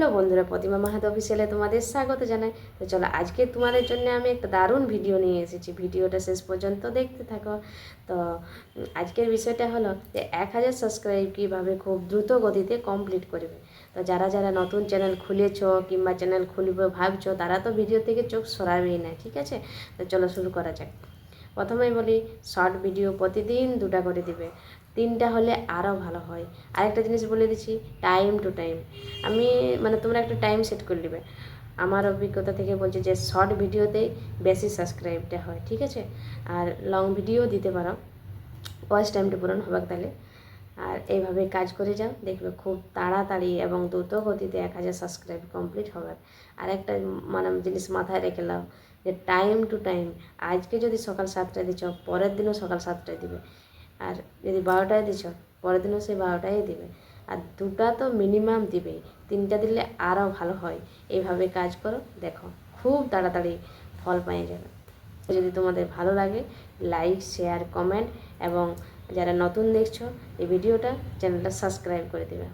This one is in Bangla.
হ্যালো বন্ধুরা, প্রতিমা মাহাতো অফিসিয়ালে তোমাদের স্বাগত জানাই। তো চলো, আজকে তোমাদের জন্য আমি একটা দারুণ ভিডিও নিয়ে এসেছি। ভিডিওটা শেষ পর্যন্ত দেখতে থাকো। তো আজকের বিষয়টা হলো যে 1000 সাবস্ক্রাইব কীভাবে খুব দ্রুত গতিতে কমপ্লিট করবে। তো যারা যারা নতুন চ্যানেল খুলেছো কিংবা চ্যানেল খুলবে ভাবছো, তারা তো ভিডিও থেকে চোখ সরাবেই না, ঠিক আছে? তো চলো শুরু করা যাক। প্রথমেই বলি, শর্ট ভিডিও প্রতিদিন 2টা করে দিবে, 3টা হলে আরও ভালো হয়। আরেকটা জিনিস বলে দিচ্ছি, টাইম টু টাইম। আমি তোমরা একটা টাইম সেট করে নেবে। আমার অভিজ্ঞতা থেকে বলছি যে শর্ট ভিডিওতেই বেশি সাবস্ক্রাইবটা হয়, ঠিক আছে? আর লং ভিডিও দিতে পারো, ওয়াচ টাইমটা পূরণ হবে তাহলে। আর এইভাবে কাজ করে যাও, দেখবে খুব তাড়াতাড়ি এবং দ্রুত গতিতে 1000 সাবস্ক্রাইব কমপ্লিট হবে। আর একটা জিনিস মাথায় রেখে নাও যে টাইম টু টাইম। আজকে যদি সকাল 7টায় দিচ্ছ, পরের দিনও সকাল 7টায় দিবে। আর যদি 12টায় দিচ্ছ, পরের দিনও সেই 12টায় দিবে। আর 2টা তো মিনিমাম দিবেই, 3টা দিলে আরও ভালো হয়। এইভাবে কাজ করো, দেখো খুব তাড়াতাড়ি ফল পেয়ে যাবে। যদি তোমাদের ভালো লাগে, লাইক, শেয়ার, কমেন্ট এবং যারা নতুন দেখছো এই ভিডিওটা, চ্যানেলটা সাবস্ক্রাইব করে দেবে।